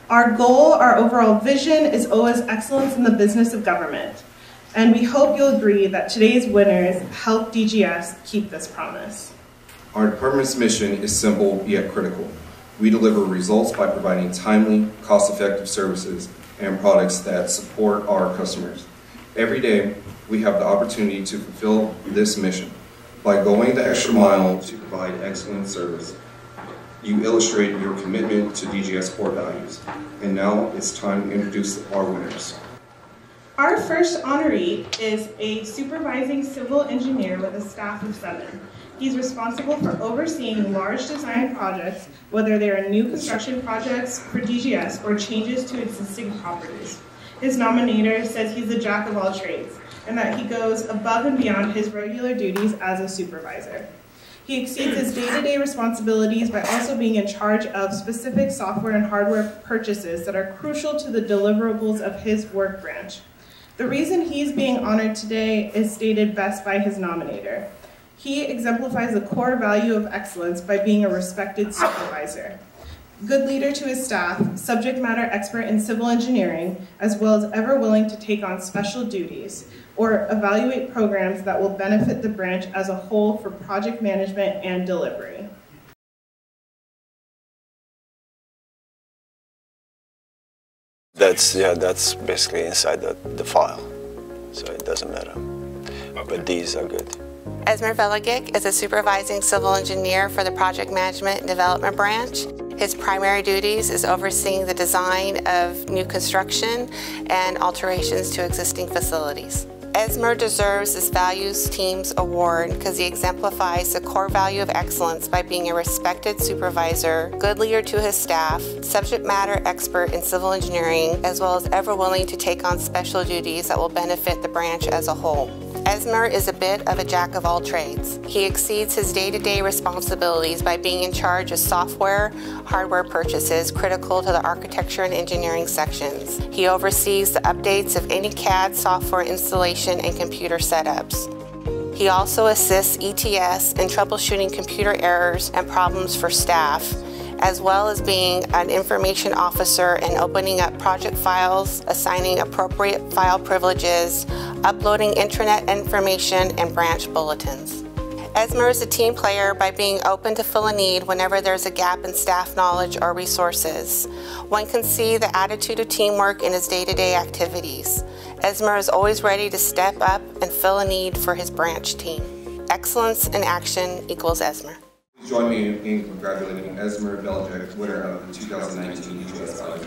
Our goal, our overall vision is always excellence in the business of government. And we hope you'll agree that today's winners help DGS keep this promise. Our department's mission is simple yet critical. We deliver results by providing timely, cost-effective services and products that support our customers. Every day, we have the opportunity to fulfill this mission. By going the extra mile to provide excellent service, you illustrate your commitment to DGS core values. And now it's time to introduce our winners. Our first honoree is a supervising civil engineer with a staff of 7. He's responsible for overseeing large design projects, whether they are new construction projects for DGS or changes to existing properties. His nominator says he's a jack of all trades and that he goes above and beyond his regular duties as a supervisor. He exceeds his day-to-day responsibilities by also being in charge of specific software and hardware purchases that are crucial to the deliverables of his work branch. The reason he's being honored today is stated best by his nominator. He exemplifies the core value of excellence by being a respected supervisor, good leader to his staff, subject matter expert in civil engineering, as well as ever willing to take on special duties or evaluate programs that will benefit the branch as a whole for project management and delivery. That's basically inside the file, so it doesn't matter. But these are good. Esmer Velagic is a supervising civil engineer for the project management and development branch. His primary duties is overseeing the design of new construction and alterations to existing facilities. Esmer deserves this Values Teams Award because he exemplifies the core value of excellence by being a respected supervisor, good leader to his staff, subject matter expert in civil engineering, as well as ever willing to take on special duties that will benefit the branch as a whole. Esmer is a bit of a jack of all trades. He exceeds his day-to-day responsibilities by being in charge of software, hardware purchases critical to the architecture and engineering sections. He oversees the updates of any CAD software installation and computer setups. He also assists ETS in troubleshooting computer errors and problems for staff, as well as being an information officer and opening up project files, assigning appropriate file privileges, uploading intranet information, and branch bulletins. Esmer is a team player by being open to fill a need whenever there's a gap in staff knowledge or resources. One can see the attitude of teamwork in his day-to-day activities. Esmer is always ready to step up and fill a need for his branch team. Excellence in action equals Esmer. Join me in congratulating Esmer Velagic, winner of the 2019 DGS College.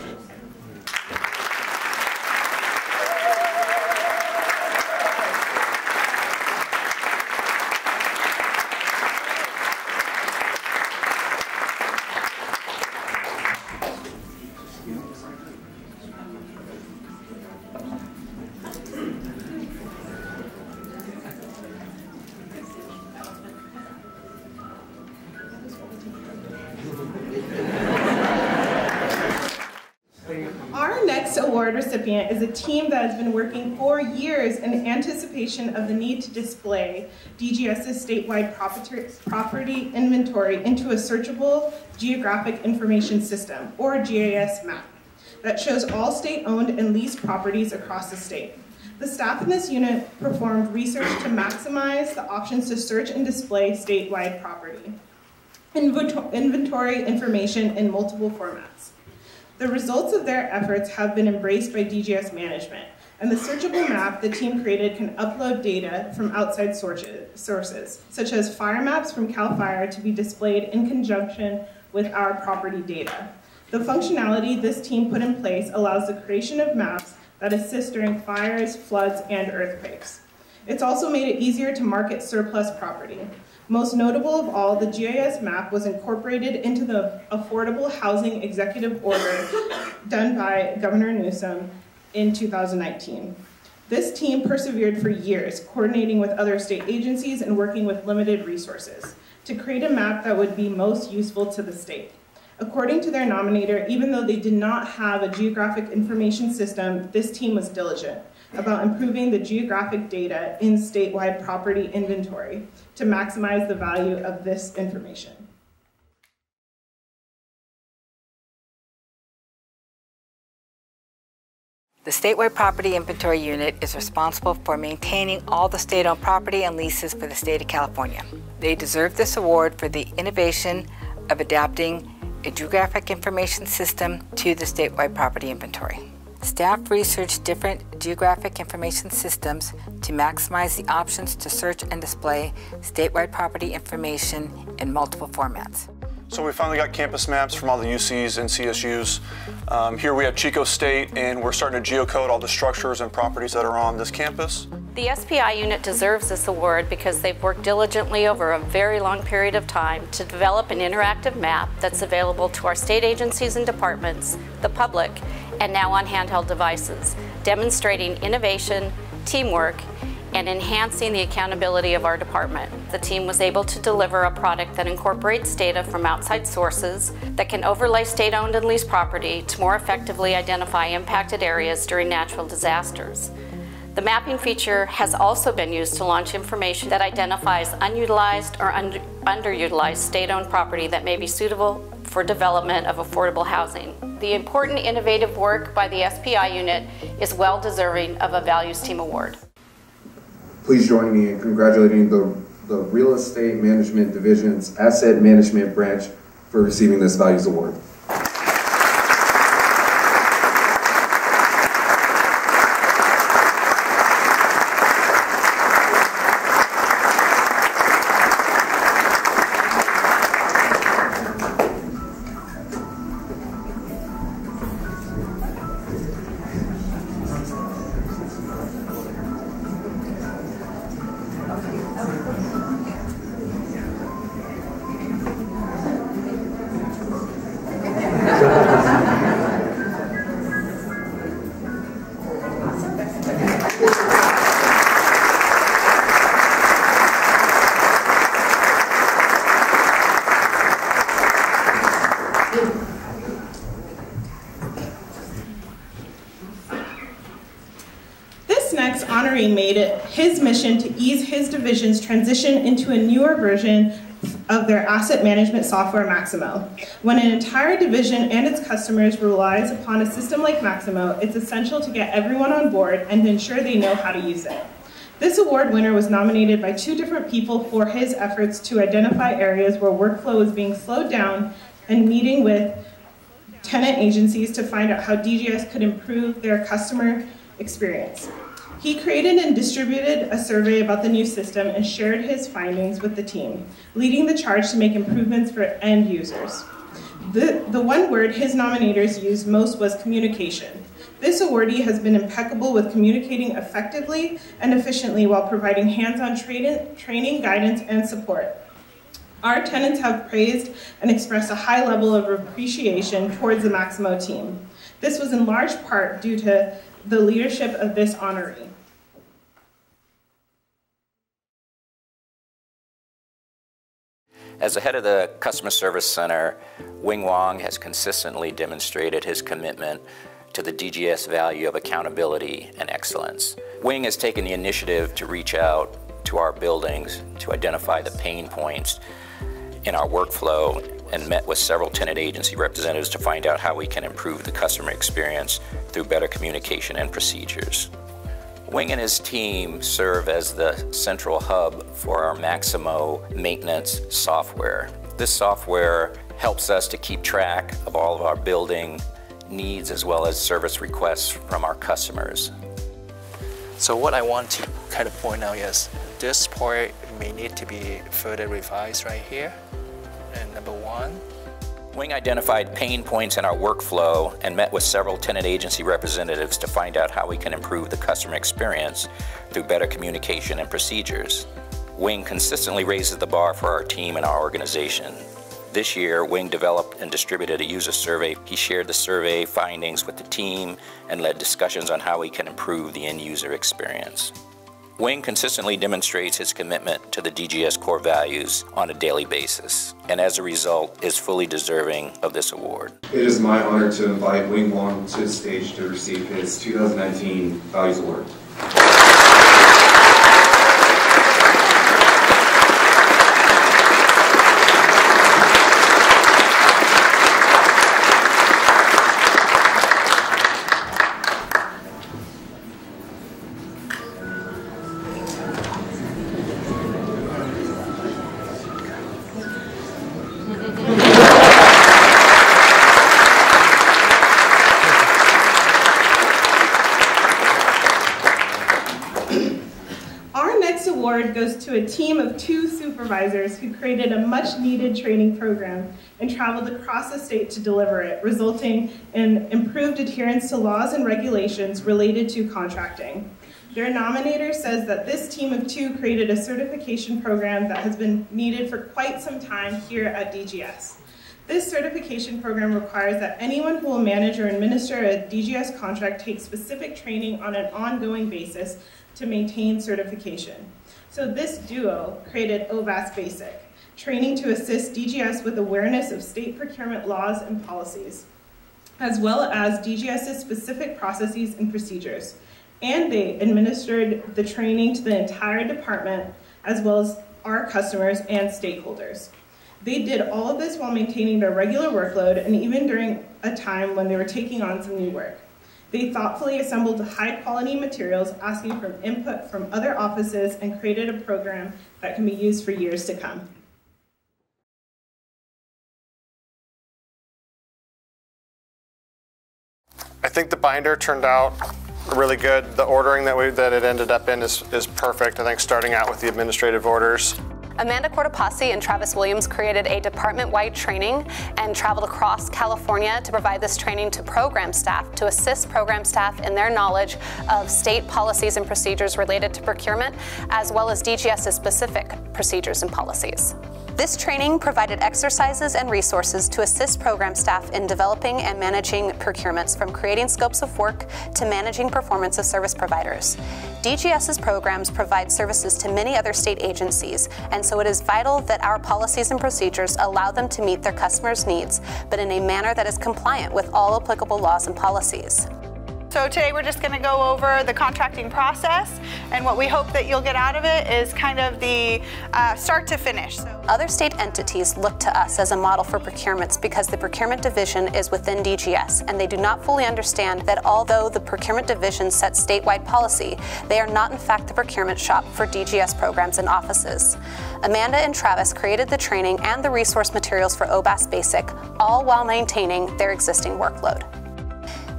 Our next award recipient is a team that has been working for years in anticipation of the need to display DGS's statewide property inventory into a searchable geographic information system, or GIS map, that shows all state-owned and leased properties across the state. The staff in this unit performed research to maximize the options to search and display statewide property inventory information in multiple formats. The results of their efforts have been embraced by DGS management, and the searchable map the team created can upload data from outside sources, such as fire maps from CAL FIRE to be displayed in conjunction with our property data. The functionality this team put in place allows the creation of maps that assist during fires, floods, and earthquakes. It's also made it easier to market surplus property. Most notable of all, the GIS map was incorporated into the Affordable Housing Executive Order done by Governor Newsom in 2019. This team persevered for years, coordinating with other state agencies and working with limited resources to create a map that would be most useful to the state. According to their nominator, even though they did not have a geographic information system, this team was diligent about improving the geographic data in statewide property inventory to maximize the value of this information. The statewide property inventory unit is responsible for maintaining all the state-owned property and leases for the state of California. They deserve this award for the innovation of adapting a geographic information system to the statewide property inventory. Staff researched different geographic information systems to maximize the options to search and display statewide property information in multiple formats. So we finally got campus maps from all the UCs and CSUs. Here we have Chico State, and we're starting to geocode all the structures and properties that are on this campus. The SPI unit deserves this award because they've worked diligently over a very long period of time to develop an interactive map that's available to our state agencies and departments, the public, and now on handheld devices, demonstrating innovation, teamwork, and enhancing the accountability of our department. The team was able to deliver a product that incorporates data from outside sources that can overlay state-owned and leased property to more effectively identify impacted areas during natural disasters. The mapping feature has also been used to launch information that identifies unutilized or underutilized state-owned property that may be suitable for development of affordable housing. The important innovative work by the SPI unit is well deserving of a Values Team Award. Please join me in congratulating the Real Estate Management Division's Asset Management Branch for receiving this Values Award. This next honoree made it his mission to ease his division's transition into a newer version of their asset management software, Maximo. When an entire division and its customers relies upon a system like Maximo, it's essential to get everyone on board and to ensure they know how to use it. This award winner was nominated by 2 different people for his efforts to identify areas where workflow was being slowed down and meeting with tenant agencies to find out how DGS could improve their customer experience. He created and distributed a survey about the new system and shared his findings with the team, leading the charge to make improvements for end users. The one word his nominators used most was communication. This awardee has been impeccable with communicating effectively and efficiently while providing hands-on training, guidance, and support. Our tenants have praised and expressed a high level of appreciation towards the Maximo team. This was in large part due to the leadership of this honoree. As the head of the Customer Service Center, Wing Wong has consistently demonstrated his commitment to the DGS value of accountability and excellence. Wing has taken the initiative to reach out to our buildings to identify the pain points in our workflow and met with several tenant agency representatives to find out how we can improve the customer experience through better communication and procedures. Wing and his team serve as the central hub for our Maximo maintenance software. This software helps us to keep track of all of our building needs as well as service requests from our customers. So what I want to kind of point out is this part may need to be further revised right here. And number 1. Wing identified pain points in our workflow and met with several tenant agency representatives to find out how we can improve the customer experience through better communication and procedures. Wing consistently raises the bar for our team and our organization. This year, Wing developed and distributed a user survey. He shared the survey findings with the team and led discussions on how we can improve the end user experience. Wing consistently demonstrates his commitment to the DGS core values on a daily basis, and as a result, is fully deserving of this award. It is my honor to invite Wing Wong to the stage to receive his 2019 Values Award. award goes to a team of 2 supervisors who created a much-needed training program and traveled across the state to deliver it, resulting in improved adherence to laws and regulations related to contracting. Their nominator says that this team of 2 created a certification program that has been needed for quite some time here at DGS. This certification program requires that anyone who will manage or administer a DGS contract take specific training on an ongoing basis to maintain certification. So this duo created OVAS Basic, training to assist DGS with awareness of state procurement laws and policies, as well as DGS's specific processes and procedures. And they administered the training to the entire department, as well as our customers and stakeholders. They did all of this while maintaining their regular workload and even during a time when they were taking on some new work. They thoughtfully assembled high-quality materials, asking for input from other offices, and created a program that can be used for years to come. I think the binder turned out really good. The ordering that it ended up in is perfect. I think starting out with the administrative orders. Amanda Cortopassi and Travis Williams created a department-wide training and traveled across California to provide this training to program staff to assist program staff in their knowledge of state policies and procedures related to procurement, as well as DGS's specific procedures and policies. This training provided exercises and resources to assist program staff in developing and managing procurements, from creating scopes of work to managing performance of service providers. DGS's programs provide services to many other state agencies, and so it is vital that our policies and procedures allow them to meet their customers' needs, but in a manner that is compliant with all applicable laws and policies. So today we're just going to go over the contracting process, and what we hope that you'll get out of it is kind of the start to finish. Other state entities look to us as a model for procurements because the procurement division is within DGS, and they do not fully understand that although the procurement division sets statewide policy, they are not in fact the procurement shop for DGS programs and offices. Amanda and Travis created the training and the resource materials for OVAS Basic, all while maintaining their existing workload.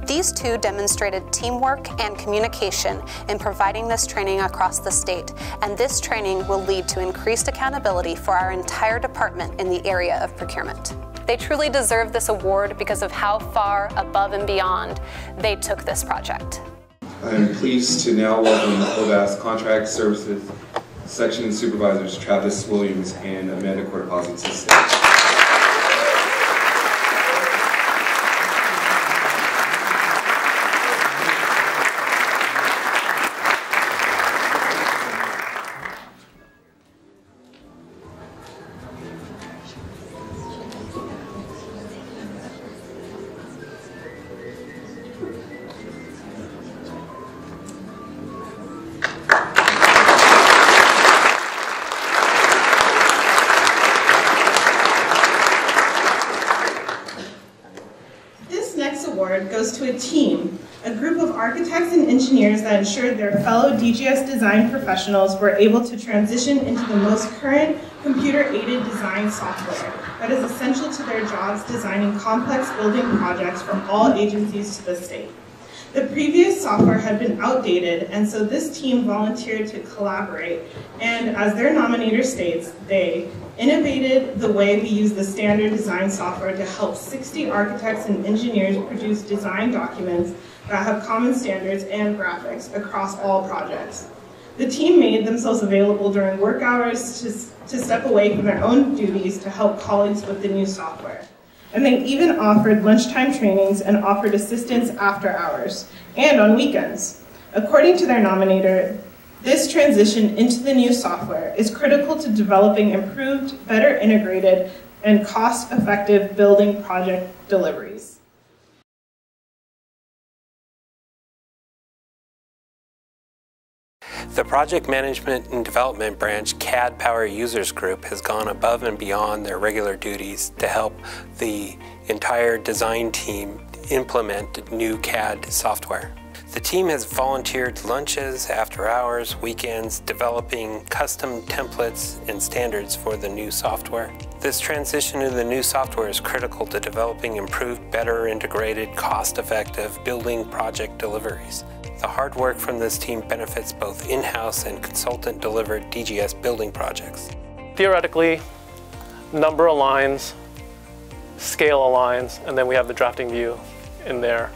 These 2 demonstrated teamwork and communication in providing this training across the state, and this training will lead to increased accountability for our entire department in the area of procurement. They truly deserve this award because of how far above and beyond they took this project. I am pleased to now welcome OVAS Contract Services Section Supervisors Travis Williams and Amanda Cortopassi to the stage. Goes to a team, a group of architects and engineers that ensured their fellow DGS design professionals were able to transition into the most current computer-aided design software that is essential to their jobs designing complex building projects from all agencies to the state. The previous software had been outdated, and so this team volunteered to collaborate, and as their nominator states, they innovated the way we use the standard design software to help 60 architects and engineers produce design documents that have common standards and graphics across all projects. The team made themselves available during work hours to step away from their own duties to help colleagues with the new software. And they even offered lunchtime trainings and offered assistance after hours and on weekends. According to their nominator, this transition into the new software is critical to developing improved, better integrated, and cost-effective building project deliveries. The Project Management and Development Branch CAD Power Users Group has gone above and beyond their regular duties to help the entire design team implement new CAD software. The team has volunteered lunches, after hours, weekends, developing custom templates and standards for the new software. This transition to the new software is critical to developing improved, better integrated, cost-effective building project deliveries. The hard work from this team benefits both in-house and consultant-delivered DGS building projects. Theoretically, number aligns, scale aligns, and then we have the drafting view in there.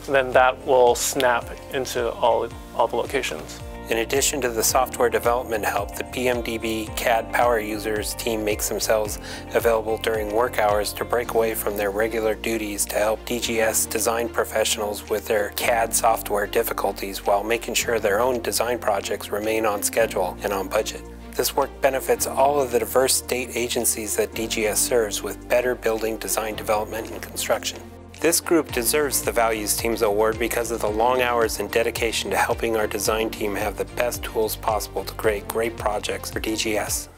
And then that will snap into all the locations. In addition to the software development help, the PMDB CAD power users team makes themselves available during work hours to break away from their regular duties to help DGS design professionals with their CAD software difficulties while making sure their own design projects remain on schedule and on budget. This work benefits all of the diverse state agencies that DGS serves with better building design development and construction. This group deserves the Values Teams Award because of the long hours and dedication to helping our design team have the best tools possible to create great projects for DGS.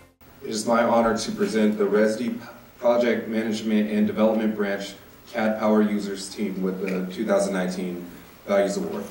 It is my honor to present the RESD Project Management and Development Branch CAD Power Users Team with the 2019 Values Award.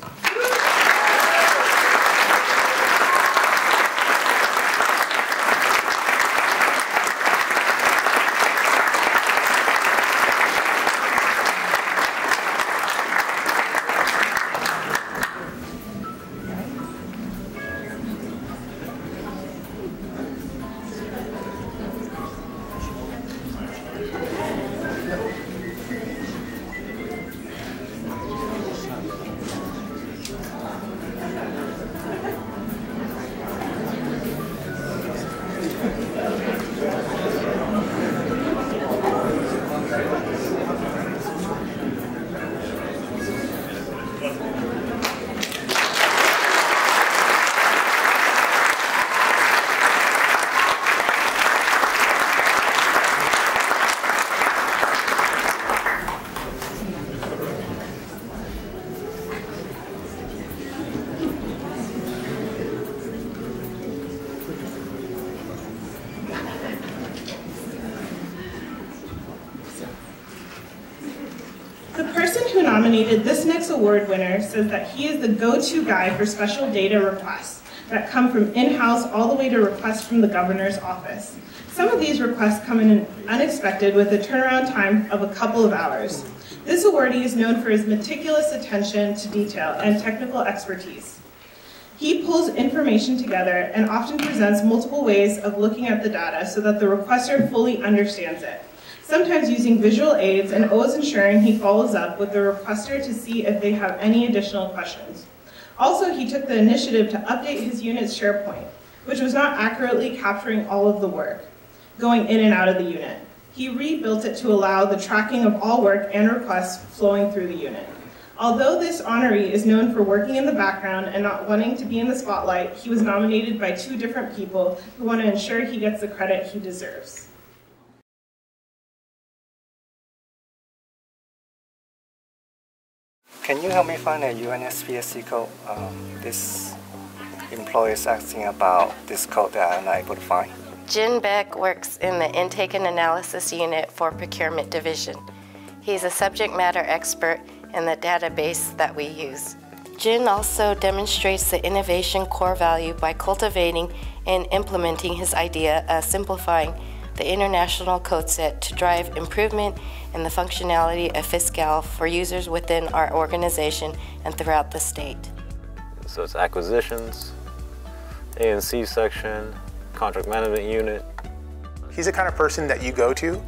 The person who nominated this next award winner says that he is the go-to guy for special data requests that come from in-house all the way to requests from the governor's office. Some of these requests come in unexpected with a turnaround time of a couple of hours. This awardee is known for his meticulous attention to detail and technical expertise. He pulls information together and often presents multiple ways of looking at the data so that the requester fully understands it, sometimes using visual aids and always ensuring he follows up with the requester to see if they have any additional questions. Also, he took the initiative to update his unit's SharePoint, which was not accurately capturing all of the work going in and out of the unit. He rebuilt it to allow the tracking of all work and requests flowing through the unit. Although this honoree is known for working in the background and not wanting to be in the spotlight, he was nominated by 2 different people who want to ensure he gets the credit he deserves. Can you help me find a UNSPSC code? This employee is asking about this code that I'm not able to find. Jin Beck works in the Intake and Analysis Unit for Procurement Division. He's a subject matter expert in the database that we use. Jin also demonstrates the innovation core value by cultivating and implementing his idea of simplifying the international code set to drive improvement in the functionality of Fiscal for users within our organization and throughout the state. So it's acquisitions, A&C section, contract management unit. He's the kind of person that you go to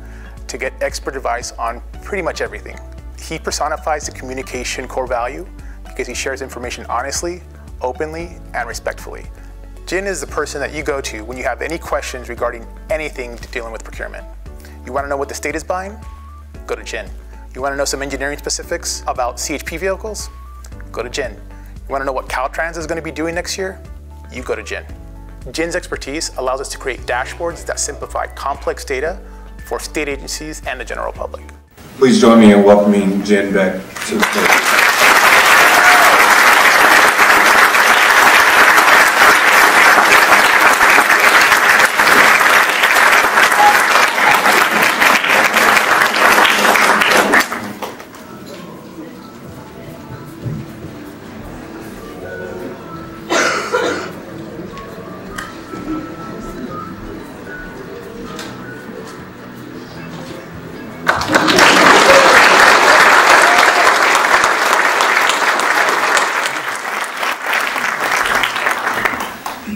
get expert advice on pretty much everything. He personifies the communication core value because he shares information honestly, openly, and respectfully. Jin is the person that you go to when you have any questions regarding anything dealing with procurement. You want to know what the state is buying? Go to Jin. You want to know some engineering specifics about CHP vehicles? Go to Jin. You want to know what Caltrans is going to be doing next year? You go to Jin. Jin's expertise allows us to create dashboards that simplify complex data for state agencies and the general public. Please join me in welcoming Jin Beck to the stage.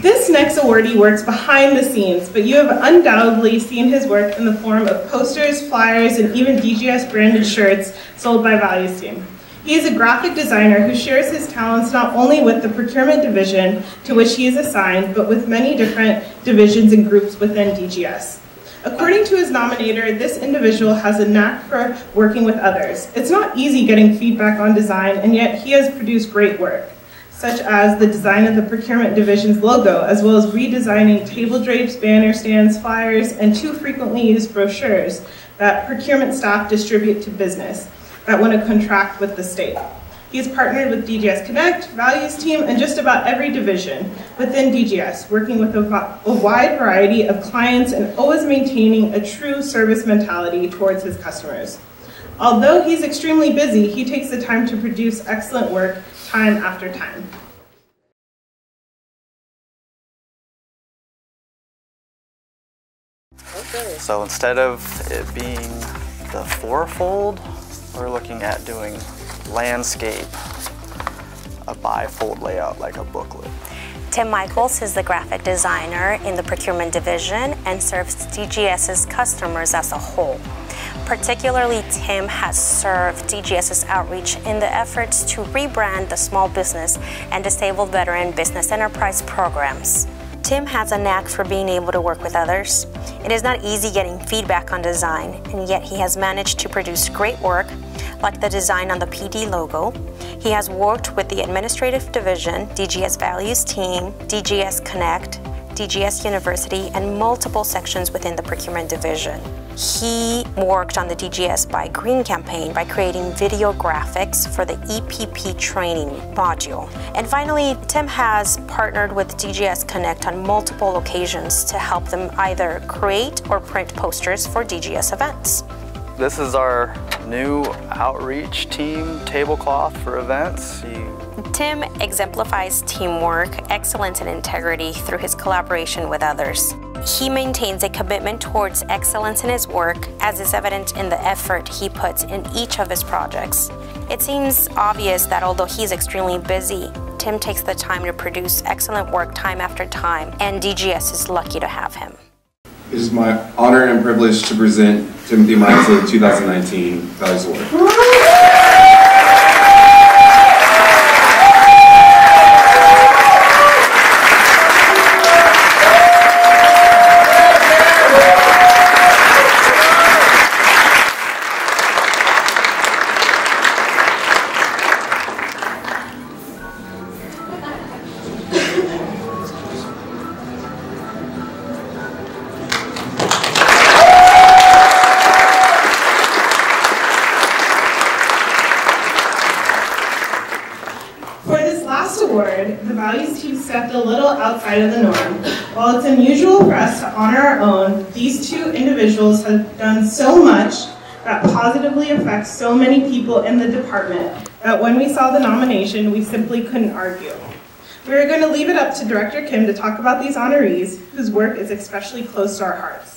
This next awardee works behind the scenes, but you have undoubtedly seen his work in the form of posters, flyers, and even DGS branded shirts sold by Values Team. He is a graphic designer who shares his talents not only with the procurement division to which he is assigned, but with many different divisions and groups within DGS. According to his nominator, this individual has a knack for working with others. It's not easy getting feedback on design, and yet he has produced great work, such as the design of the procurement division's logo, as well as redesigning table drapes, banner stands, flyers, and 2 frequently used brochures that procurement staff distribute to business that want to contract with the state. He has partnered with DGS Connect, Values Team, and just about every division within DGS, working with a wide variety of clients and always maintaining a true service mentality towards his customers. Although he's extremely busy, he takes the time to produce excellent work time after time. So instead of it being the fourfold, we're looking at doing landscape, a bifold layout like a booklet. Tim Michaels is the graphic designer in the procurement division and serves DGS's customers as a whole. Particularly, Tim has served DGS's outreach in the efforts to rebrand the small business and disabled veteran business enterprise programs. Tim has a knack for being able to work with others. It is not easy getting feedback on design, and yet he has managed to produce great work, like the design on the PD logo. He has worked with the administrative division, DGS Values Team, DGS Connect, DGS University, and multiple sections within the procurement division. He worked on the DGS Buy Green campaign by creating video graphics for the EPP training module. And finally, Tim has partnered with DGS Connect on multiple occasions to help them either create or print posters for DGS events. This is our new outreach team tablecloth for events. Tim exemplifies teamwork, excellence, and integrity through his collaboration with others. He maintains a commitment towards excellence in his work, as is evident in the effort he puts in each of his projects. It seems obvious that although he's extremely busy, Tim takes the time to produce excellent work time after time, and DGS is lucky to have him. It is my honor and privilege to present Timothy Miles the 2019 Values Award. The Values Team stepped a little outside of the norm. While it's unusual for us to honor our own, these 2 individuals have done so much that positively affects so many people in the department that when we saw the nomination, we simply couldn't argue. We are going to leave it up to Director Kim to talk about these honorees, whose work is especially close to our hearts.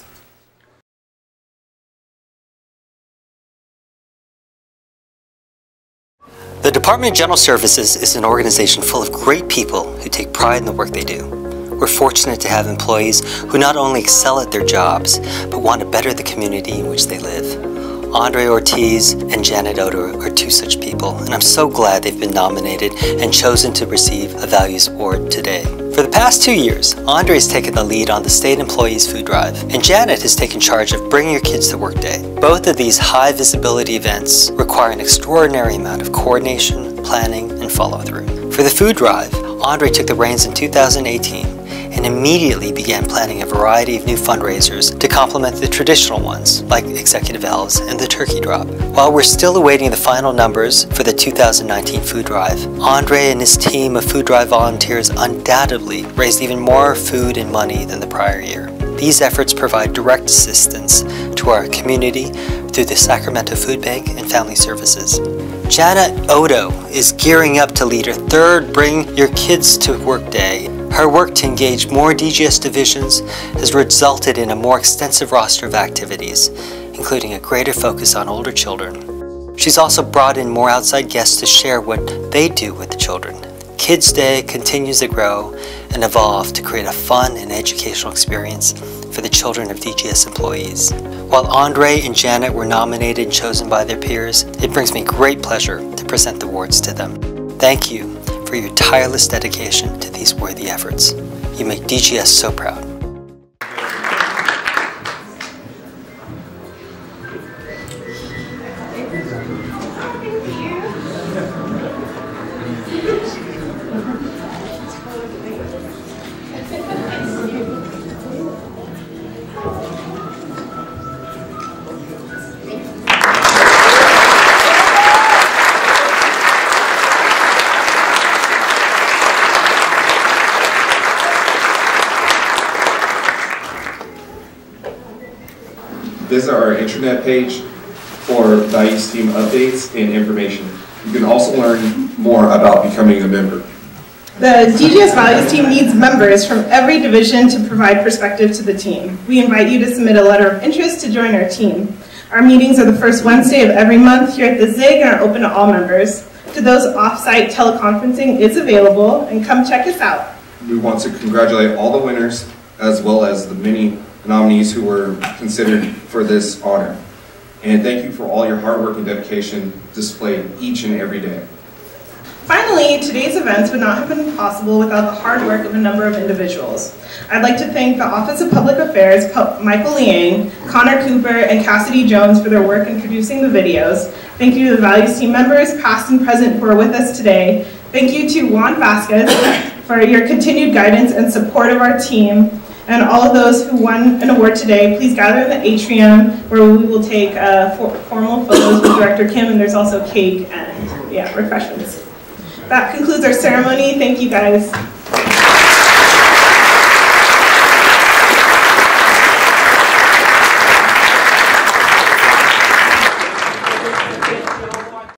The Department of General Services is an organization full of great people who take pride in the work they do. We're fortunate to have employees who not only excel at their jobs, but want to better the community in which they live. Andre Ortiz and Janet Odo are 2 such people, and I'm so glad they've been nominated and chosen to receive a Values Award today. For the past 2 years, Andre has taken the lead on the State Employees Food Drive, and Janet has taken charge of Bring Your Kids to Work Day. Both of these high visibility events require an extraordinary amount of coordination, planning, and follow-through. For the food drive, Andre took the reins in 2018 and immediately began planning a variety of new fundraisers to complement the traditional ones, like Executive Elves and the Turkey Drop. While we're still awaiting the final numbers for the 2019 food drive, Andre and his team of food drive volunteers undoubtedly raised even more food and money than the prior year. These efforts provide direct assistance to our community through the Sacramento Food Bank and Family Services. Janet Odo is gearing up to lead her 3rd Bring Your Kids to Work Day. Her work to engage more DGS divisions has resulted in a more extensive roster of activities, including a greater focus on older children. She's also brought in more outside guests to share what they do with the children. Kids Day continues to grow, and evolve to create a fun and educational experience for the children of DGS employees. While Andre and Janet were nominated and chosen by their peers, it brings me great pleasure to present the awards to them. Thank you for your tireless dedication to these worthy efforts. You make DGS so proud. Visit our intranet page for Values Team updates and information. You can also learn more about becoming a member. The DGS Values Team needs members from every division to provide perspective to the team. We invite you to submit a letter of interest to join our team. Our meetings are the first Wednesday of every month here at the ZIG and are open to all members. To those off-site, teleconferencing is available, and come check us out. We want to congratulate all the winners as well as the many nominees who were considered for this honor. And thank you for all your hard work and dedication displayed each and every day. Finally, today's events would not have been possible without the hard work of a number of individuals. I'd like to thank the Office of Public Affairs, Michael Liang, Connor Cooper, and Cassidy Jones for their work in producing the videos. Thank you to the Values Team members, past and present, who are with us today. Thank you to Juan Vasquez for your continued guidance and support of our team. And all of those who won an award today, please gather in the atrium where we will take formal photos with Director Kim, and there's also cake and refreshments. That concludes our ceremony. Thank you guys.